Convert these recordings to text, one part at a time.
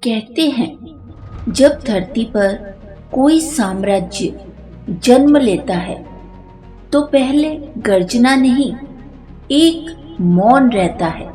कहते हैं जब धरती पर कोई साम्राज्य जन्म लेता है तो पहले गर्जना नहीं, एक मौन रहता है।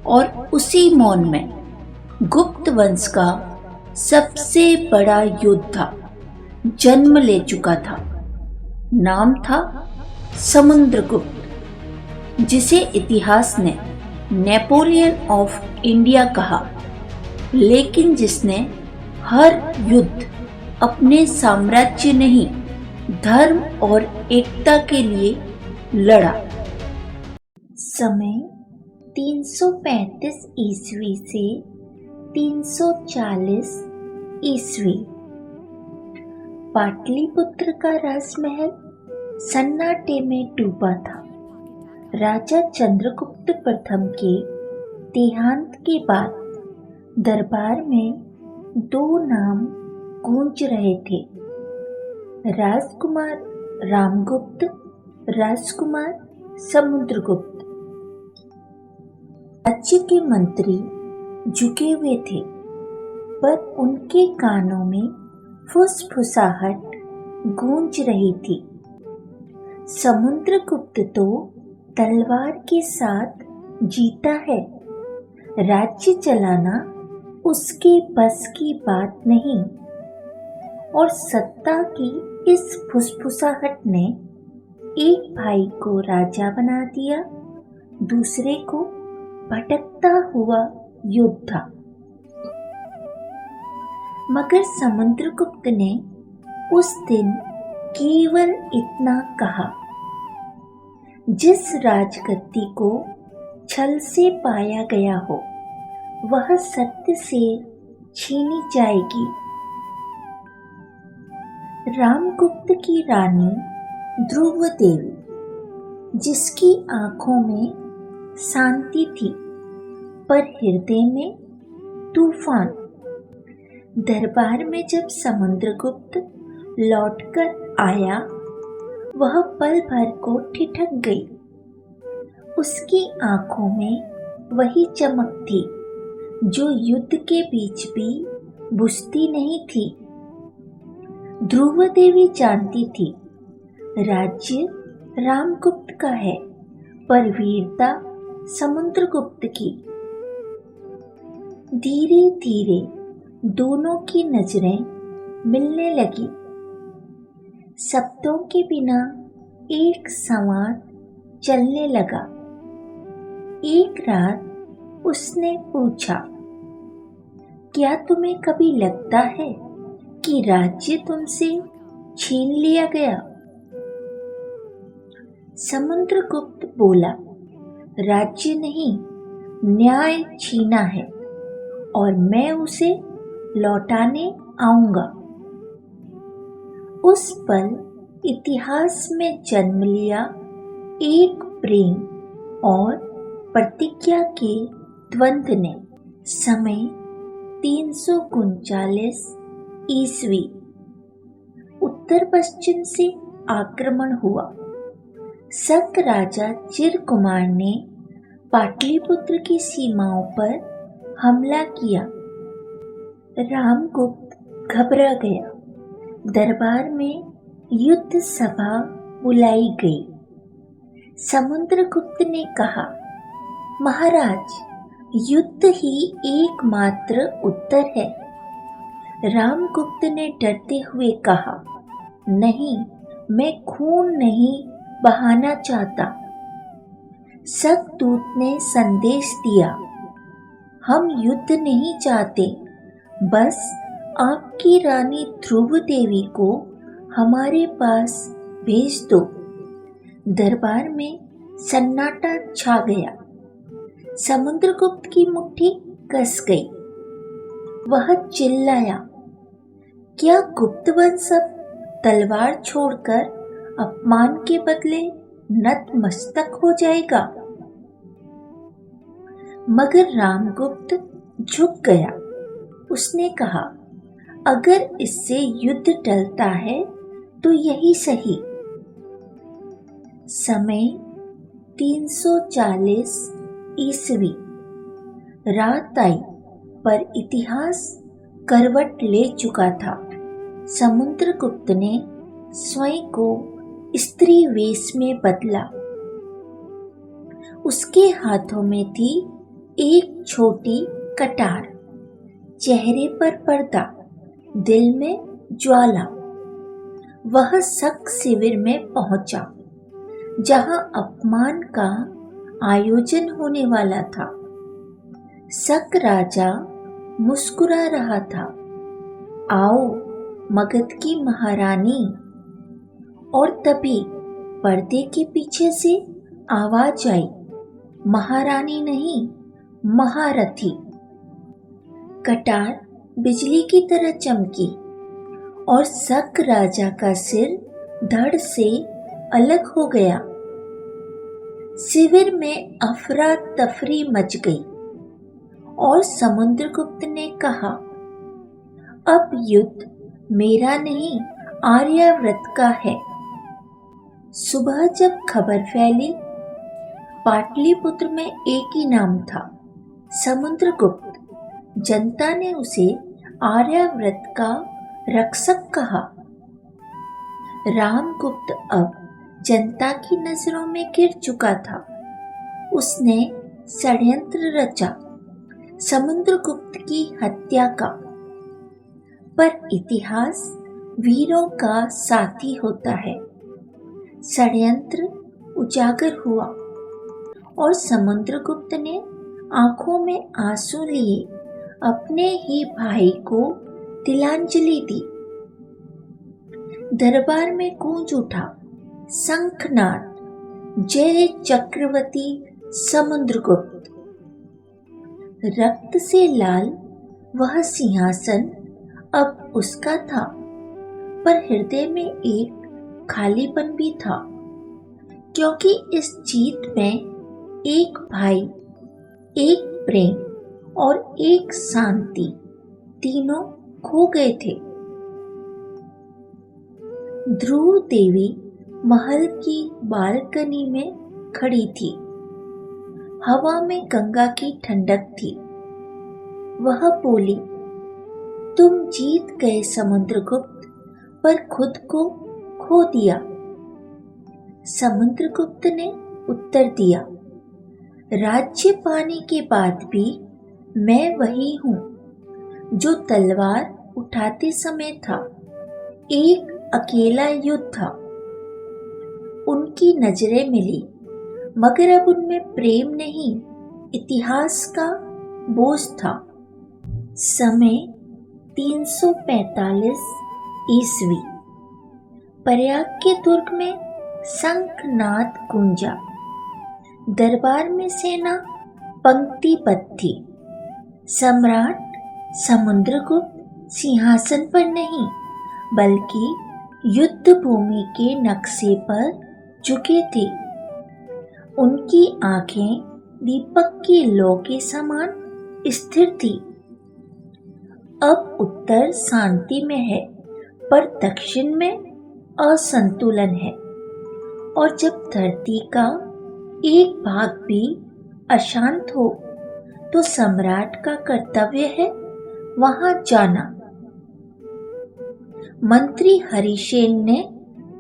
और उसी मौन में गुप्त वंश का सबसे बड़ा योद्धा जन्म ले चुका था। नाम था समुद्रगुप्त, जिसे इतिहास ने नेपोलियन ऑफ इंडिया कहा, लेकिन जिसने हर युद्ध अपने साम्राज्य नहीं, धर्म और एकता के लिए लड़ा। समय 335 ईस्वी से 340 ईस्वी। पाटलिपुत्र का राजमहल सन्नाटे में डूबा था। राजा चंद्रगुप्त प्रथम के देहांत के बाद दरबार में दो नाम गूंज रहे थे, राजकुमार रामगुप्त, राजकुमार समुद्रगुप्त। राज्य के मंत्री झुके हुए थे, पर उनके कानों में फुसफुसाहट गूंज रही थी। समुद्रगुप्त तो तलवार के साथ जीता है, राज्य चलाना उसके बस की बात नहीं। और सत्ता की इस फुसफुसाहट ने एक भाई को राजा बना दिया, दूसरे को भटकता हुआ योद्धा। मगर समुद्रगुप्त ने उस दिन केवल इतना कहा, जिस राजगद्दी को छल से पाया गया हो वह सत्य से छीनी जाएगी। रामगुप्त की रानी ध्रुव देवी, जिसकी आंखों में शांति थी पर हृदय में तूफान। दरबार में जब समुद्रगुप्त लौटकर आया, वह पल भर को ठिठक गई। उसकी आंखों में वही चमक थी जो युद्ध के बीच भी बुझती नहीं थी। ध्रुव देवी जानती थी राज्य रामगुप्त का है, पर वीरता समुद्रगुप्त की। धीरे धीरे दोनों की नजरें मिलने लगी। शब्दों के बिना एक संवाद चलने लगा। एक रात उसने पूछा, क्या तुम्हें कभी लगता है कि राज्य तुमसे छीन लिया गया? समुद्रगुप्त बोला, राज्य नहीं, न्याय छीना है और मैं उसे लौटाने आऊंगा। उस पल इतिहास में जन्म लिया एक प्रेम और प्रतिज्ञा के द्वंद्व ने। समय 339 ईस्वी। उत्तर पश्चिम से आक्रमण हुआ। शक राजा चिरकुमार ने पाटलिपुत्र की सीमाओं पर हमला किया। रामगुप्त घबरा गया। दरबार में युद्ध सभा बुलाई गई। समुद्रगुप्त ने कहा, महाराज, युद्ध ही एकमात्र उत्तर है। रामगुप्त ने डरते हुए कहा, नहीं, मैं खून नहीं बहाना चाहता। शकदूत ने संदेश दिया, हम युद्ध नहीं चाहते, बस आपकी रानी ध्रुव देवी को हमारे पास भेज दो। दरबार में सन्नाटा छा गया। समुद्रगुप्त की मुट्ठी कस गई। वह चिल्लाया, क्या गुप्त वंश अब तलवार छोड़कर अपमान के बदले नतमस्तक हो जाएगा? मगर रामगुप्त झुक गया। उसने कहा, अगर इससे युद्ध टलता है तो यही सही। समय 340 ईस्वी। रात आई पर इतिहास करवट ले चुका था। समुद्रगुप्त ने स्वयं को स्त्री वेश में बदला। उसके हाथों में थी एक छोटी कटार, चेहरे पर पर्दा, दिल में ज्वाला। वह शक शिविर में पहुंचा, जहां अपमान का आयोजन होने वाला था। शक राजा मुस्कुरा रहा था। आओ मगध की महारानी। और तभी पर्दे के पीछे से आवाज आई, महारानी नहीं, महारथी। कटार बिजली की तरह चमकी और शक राजा का सिर धड़ से अलग हो गया। शिविर में अफरा तफरी मच गई और समुद्रगुप्त ने कहा, अब युद्ध मेरा नहीं, आर्यावर्त का है। सुबह जब खबर फैली, पाटलिपुत्र में एक ही नाम था, समुद्रगुप्त। जनता ने उसे आर्यावर्त का रक्षक कहा। रामगुप्त अब जनता की नजरों में गिर चुका था। उसने षड्यंत्र रचा, समुद्रगुप्त की हत्या का। पर इतिहास वीरों का साथी होता है। षड्यंत्र उजागर हुआ और समुद्रगुप्त ने आंखों में आंसू लिए अपने ही भाई को तिलांजलि दी। दरबार में गूंज उठा शंखनाद, जय चक्रवर्ती समुद्रगुप्त। रक्त से लाल वह सिंहासन अब उसका था, पर हृदय में एक खालीपन भी था, क्योंकि इस जीत में एक भाई, एक प्रेम और एक शांति, तीनों खो गए थे। ध्रुव देवी महल की बालकनी में खड़ी थी। हवा में गंगा की ठंडक थी। वह बोली, तुम जीत गए समुद्रगुप्त, पर खुद को खो दिया। समुद्रगुप्त ने उत्तर दिया, राज्य पाने के बाद भी मैं वही हूं जो तलवार उठाते समय था। एक अकेला युद्ध था। उनकी नजरें मिली, मगर अब उनमें प्रेम नहीं, इतिहास का बोझ था। समय 345 ईस्वी। प्रयाग के दुर्ग में शंखनाद गूंजा। दरबार में सेना पंक्तिबद्ध थी। सम्राट समुद्रगुप्त सिंहासन पर नहीं, बल्कि युद्ध भूमि के नक्शे पर झुके थे। उनकी आंखें दीपक की लौ के समान स्थिर थी। अब उत्तर शांति में है, पर दक्षिण में असंतुलन है। और जब धरती का एक भाग भी अशांत हो, तो सम्राट का कर्तव्य है वहां जाना। मंत्री हरिसेन ने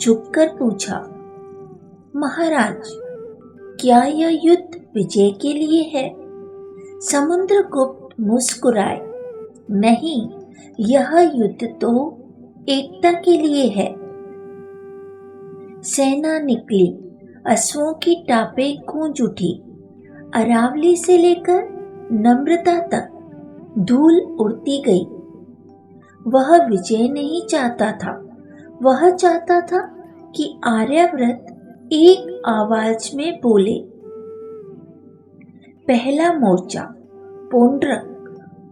झुककर पूछा, महाराज, क्या यह युद्ध विजय के लिए है? समुद्रगुप्त मुस्कुराए, नहीं, यह युद्ध तो एकता के लिए है। सेना निकली, अश्वों की टापें गूंज उठी। अरावली से लेकर नम्रता तक धूल उड़ती गई। वह विजय नहीं चाहता था, वह चाहता था कि आर्यावर्त एक आवाज में बोले। पहला मोर्चा पोंड्रक,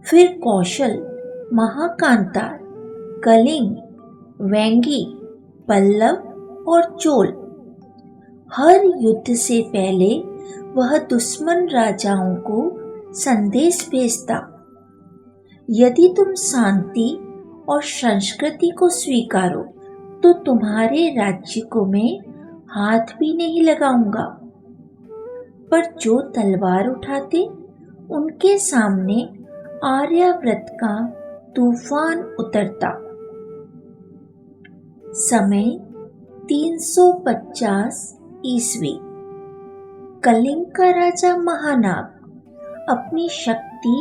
फिर कौशल, महाकांतार, कलिंग, वेंगी, पल्लव और चोल। हर युद्ध से पहले वह दुश्मन राजाओं को संदेश भेजता, यदि तुम शांति और संस्कृति को स्वीकारो तो तुम्हारे राज्य को मैं हाथ भी नहीं लगाऊंगा। पर जो तलवार उठाते, उनके सामने आर्यावर्त का तूफान उतरता। समय 350 ईस्वी। कलिंग का राजा महानाग अपनी शक्ति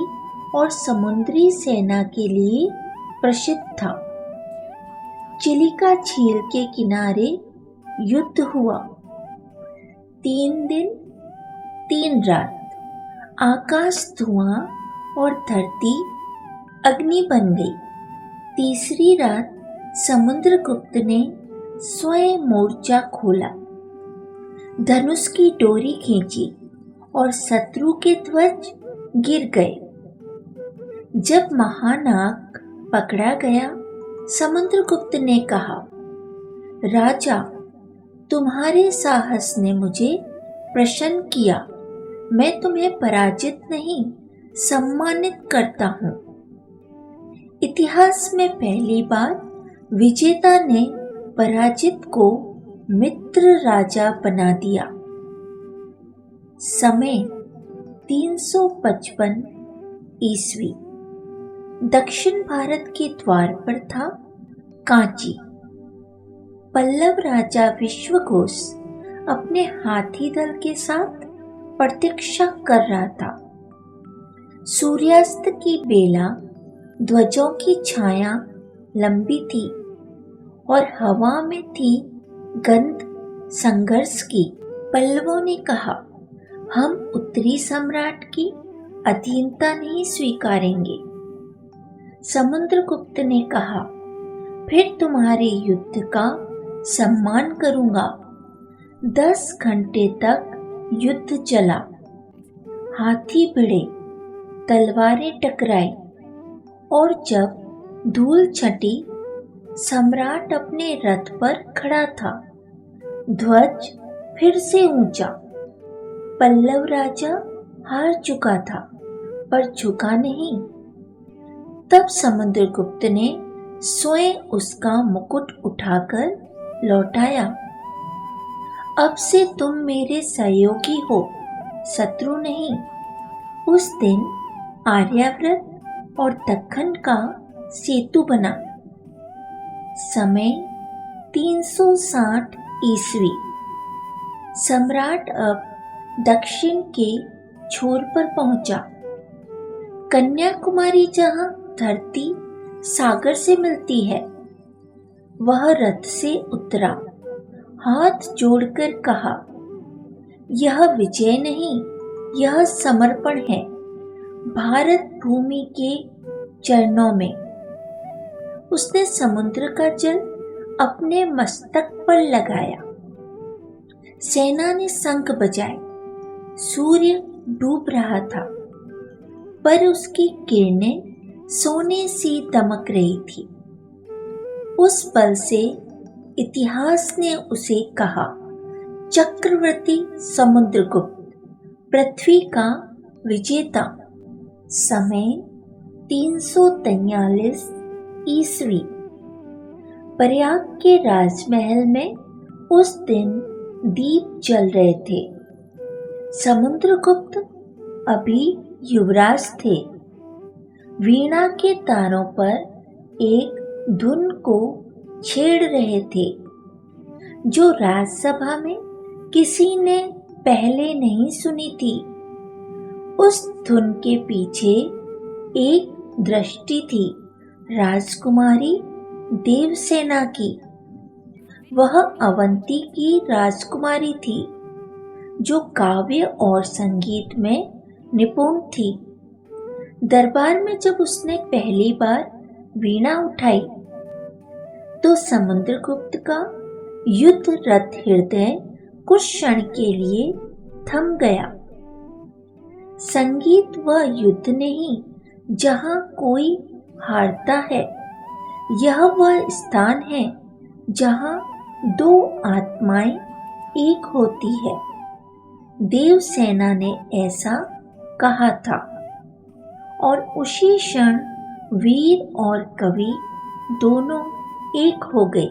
और समुद्री सेना के लिए प्रसिद्ध था। चिलिका झील के किनारे युद्ध हुआ। 3 दिन 3 रात आकाश धुआं और धरती अग्नि बन गई। तीसरी रात समुद्रगुप्त ने स्वयं मोर्चा खोला, धनुष की डोरी खींची और शत्रु के ध्वज गिर गए। जब महानाग पकड़ा गया, समुद्रगुप्त ने कहा, राजा, तुम्हारे साहस ने मुझे प्रसन्न किया। मैं तुम्हें पराजित नहीं, सम्मानित करता हूँ। इतिहास में पहली बार विजेता ने पराजित को मित्र राजा बना दिया। समय 355 ईस्वी। दक्षिण भारत के द्वार पर था कांची। पल्लव राजा विश्वघोष अपने हाथी दल के साथ प्रतीक्षा कर रहा था। सूर्यास्त की बेला, ध्वजों की छाया लंबी थी और हवा में थी गंध संघर्ष की। पल्लवों ने कहा, हम उत्तरी सम्राट की अधीनता नहीं स्वीकारेंगे। समुद्रगुप्त ने कहा, फिर तुम्हारे युद्ध का सम्मान करूंगा। 10 घंटे तक युद्ध चला। हाथी भिड़े, तलवारें टकराई और जब धूल छटी, सम्राट अपने रथ पर खड़ा था। ध्वज फिर से ऊंचा। पल्लव राजा हार चुका था, पर झुका नहीं। तब समुद्रगुप्त ने स्वयं उसका मुकुट उठाकर लौटाया। अब से तुम मेरे सहयोगी हो, शत्रु नहीं। उस दिन आर्यावर्त और दक्खन का सेतु बना। समय 360 ईस्वी। सम्राट अब दक्षिण के छोर पर पहुंचा। कन्याकुमारी जहां धरती सागर से मिलती है, वह रथ से उतरा, हाथ जोड़कर कहा, यह विजय नहीं, यह समर्पण है भारत भूमि के चरणों में। उसने समुद्र का जल अपने मस्तक पर लगाया। सेना ने शंख बजाए। सूर्य डूब रहा था, पर उसकी किरणें सोने सी दमक रही थी। उस पल से इतिहास ने उसे कहा, चक्रवर्ती समुद्रगुप्त, पृथ्वी का विजेता। समय 343 ईस्वी। प्रयाग के राजमहल में उस दिन दीप जल रहे थे। समुद्रगुप्त अभी युवराज थे। वीणा के तारों पर एक धुन को छेड़ रहे थे, जो राजसभा में किसी ने पहले नहीं सुनी थी। उस धुन के पीछे एक दृष्टि थी, राजकुमारी देवसेना की। वह अवंती की राजकुमारी थी, जो काव्य और संगीत में निपुण थी। दरबार में जब उसने पहली बार वीणा उठाई, तो समुद्रगुप्त का युद्ध रथ हृदय कुछ क्षण के लिए थम गया। संगीत वह युद्ध नहीं जहां कोई हारता है, यह वह स्थान है जहां 2 आत्माएं एक होती है। देवसेना ने ऐसा कहा था, और उसी क्षण वीर और कवि दोनों एक हो गए।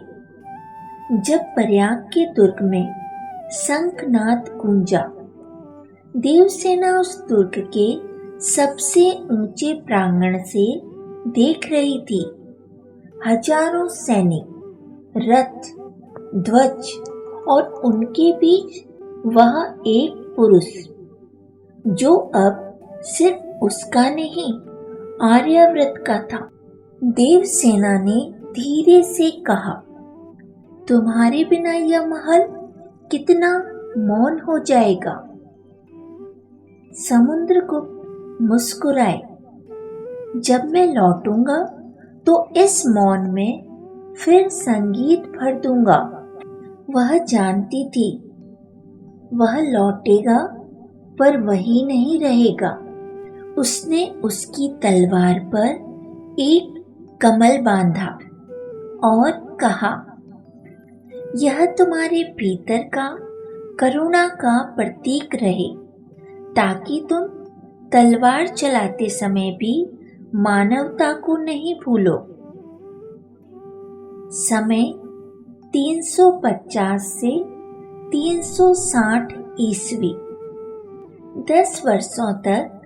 जब प्रयाग के दुर्ग में शंखनाद गूंजा, देवसेना उस दुर्ग के सबसे ऊंचे प्रांगण से देख रही थी। हजारों सैनिक, रथ, ध्वज और उनके बीच वह एक पुरुष, जो अब सिर्फ उसका नहीं, आर्यावर्त का था। देवसेना ने धीरे से कहा, तुम्हारे बिना यह महल कितना मौन हो जाएगा। समुद्रगुप्त मुस्कुराए, जब मैं लौटूंगा तो इस मौन में फिर संगीत भर दूंगा। वह जानती थी, वह लौटेगा पर वही नहीं रहेगा। उसने उसकी तलवार पर एक कमल बांधा और कहा, यह तुम्हारे भीतर का करुणा का प्रतीक रहे, ताकि तुम तलवार चलाते समय भी मानवता को नहीं भूलो। समय 350 से 360 ईस्वी। 10 वर्षों तक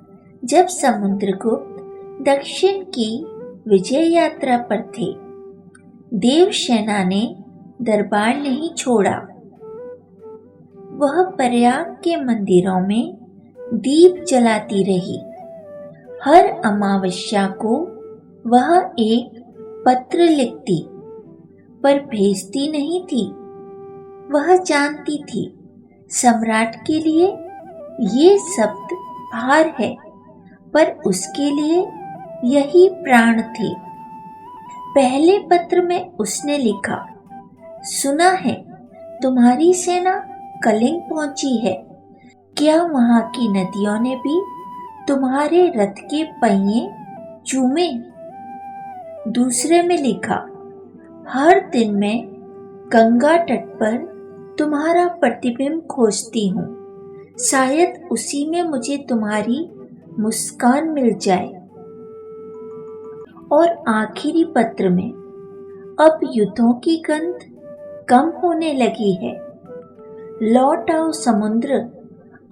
जब समुद्रगुप्त दक्षिण की विजय यात्रा पर थे, देवसेना ने दरबार नहीं छोड़ा। वह प्रयाग के मंदिरों में दीप जलाती रही। हर अमावस्या को वह एक पत्र लिखती, पर भेजती नहीं थी। वह जानती थी, सम्राट के लिए ये शब्द भार है, पर उसके लिए यही प्राण थे। पहले पत्र में उसने लिखा, सुना है तुम्हारी सेना कलिंग पहुंची है। क्या वहां की नदियों ने भी तुम्हारे रथ के पहिए चूमे? दूसरे में लिखा, हर दिन मैं गंगा तट पर तुम्हारा प्रतिबिंब खोजती हूँ, शायद उसी में मुझे तुम्हारी मुस्कान मिल जाए। और आखिरी पत्र में, अब युद्धों की गंध कम होने लगी है, लौट आओ समुद्र,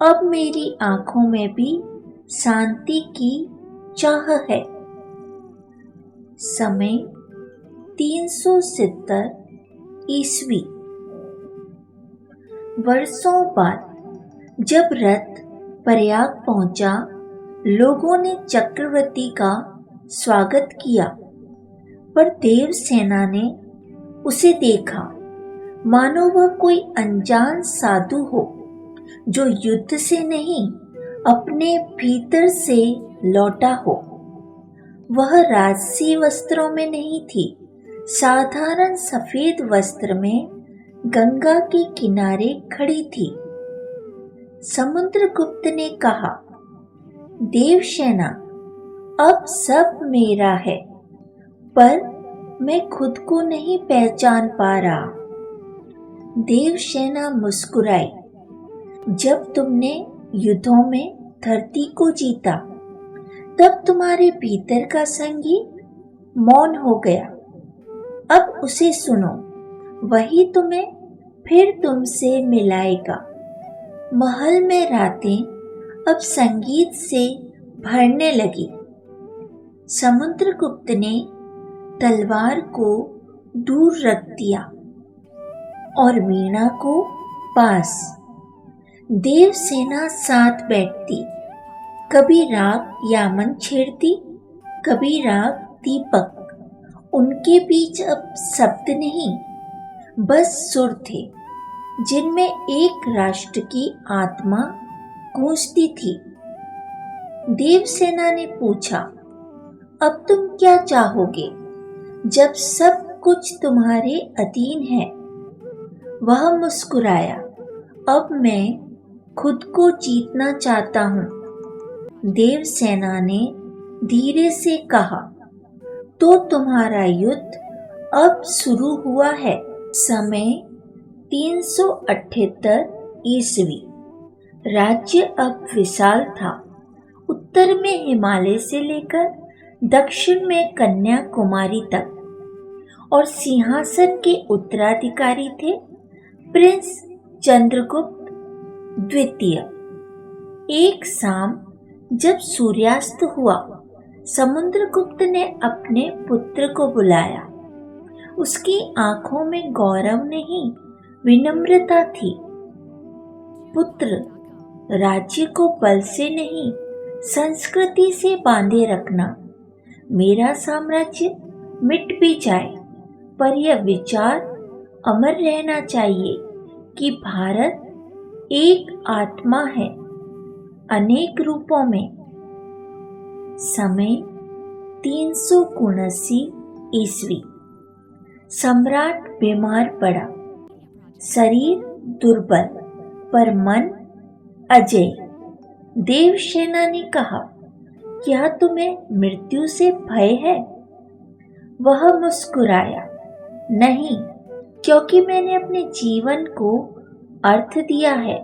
अब मेरी आंखों में भी शांति की चाह है। समय 370 ईस्वी। वर्षों बाद जब रथ प्रयाग पहुंचा, लोगों ने चक्रवर्ती का स्वागत किया, पर देवसेना ने उसे देखा मानो वह कोई अनजान साधु हो, जो युद्ध से नहीं अपने भीतर से लौटा हो। वह राजसी वस्त्रों में नहीं थी, साधारण सफेद वस्त्र में गंगा के किनारे खड़ी थी। समुद्रगुप्त ने कहा, देवसेना, अब सब मेरा है, पर मैं खुद को नहीं पहचान पा रहा। देवसेना मुस्कुराई, जब तुमने युद्धों में धरती को जीता, तब तुम्हारे भीतर का संगीत मौन हो गया। अब उसे सुनो, वही तुम्हें फिर तुमसे मिलाएगा। महल में रातें अब संगीत से भरने लगी। समुद्रगुप्त ने तलवार को दूर रख दिया और वीणा को पास। देवसेना साथ बैठती, कभी राग यामन छेड़ती, कभी राग दीपक। उनके बीच अब शब्द नहीं, बस सुर थे, जिनमें एक राष्ट्र की आत्मा गूंजती थी। देवसेना ने पूछा, अब तुम क्या चाहोगे, जब सब कुछ तुम्हारे अधीन है? वह मुस्कुराया, अब मैं खुद को जीतना चाहता हूँ। देवसेना ने धीरे से कहा, तो तुम्हारा युद्ध अब शुरू हुआ है। समय 378 ईस्वी। राज्य अब विशाल था। उत्तर में हिमालय से लेकर दक्षिण में कन्याकुमारी तक, और सिंहासन के उत्तराधिकारी थे प्रिंस चंद्रगुप्त द्वितीय। एक शाम जब सूर्यास्त हुआ, समुद्रगुप्त ने अपने पुत्र को बुलाया। उसकी आंखों में गौरव नहीं, विनम्रता थी। पुत्र, राज्य को बल से नहीं, संस्कृति से बांधे रखना। मेरा साम्राज्य मिट भी जाए, पर यह विचार अमर रहना चाहिए कि भारत एक आत्मा है, अनेक रूपों में। समय 379 ईस्वी। सम्राट बीमार पड़ा, शरीर दुर्बल पर मन अजय। देवसेना ने कहा, क्या तुम्हें मृत्यु से भय है? वह मुस्कुराया, नहीं, क्योंकि मैंने अपने जीवन को अर्थ दिया है।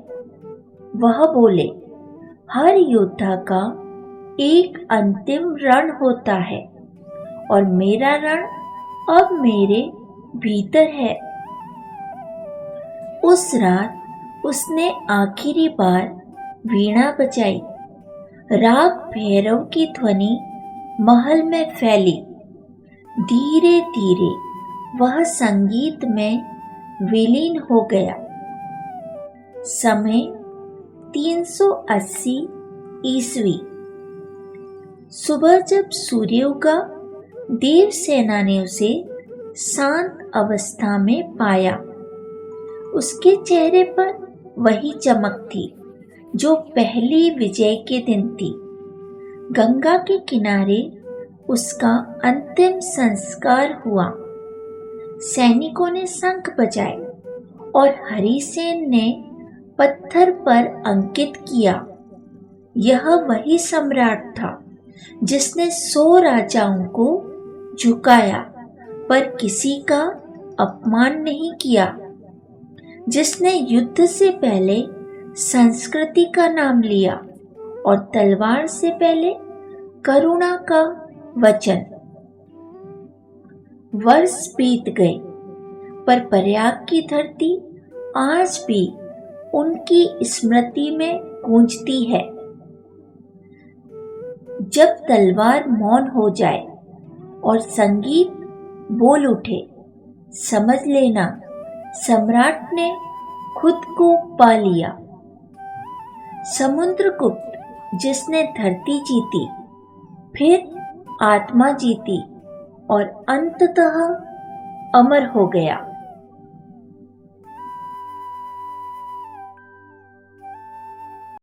वह बोले, हर योद्धा का एक अंतिम रण होता है और मेरा रण अब मेरे भीतर है। उस रात उसने आखिरी बार वीणा बजाई। राग भैरव की ध्वनि महल में फैली। धीरे धीरे वह संगीत में विलीन हो गया। समय 380 ईस्वी। सुबह जब सूर्य उगा, देवसेना ने उसे शांत अवस्था में पाया। उसके चेहरे पर वही चमक थी जो पहली विजय के दिन थी। गंगा के किनारे उसका अंतिम संस्कार हुआ। सैनिकों ने शंख बजाए और हरिसेन ने पत्थर पर अंकित किया। यह वही सम्राट था जिसने 100 राजाओं को झुकाया पर किसी का अपमान नहीं किया, जिसने युद्ध से पहले संस्कृति का नाम लिया और तलवार से पहले करुणा का वचन। वर्ष बीत गए, पर प्रयाग की धरती आज भी उनकी स्मृति में गूंजती है। जब तलवार मौन हो जाए और संगीत बोल उठे, समझ लेना सम्राट ने खुद को पा लिया। समुद्रगुप्त जिसने धरती जीती, फिर आत्मा जीती और अंततः अमर हो गया।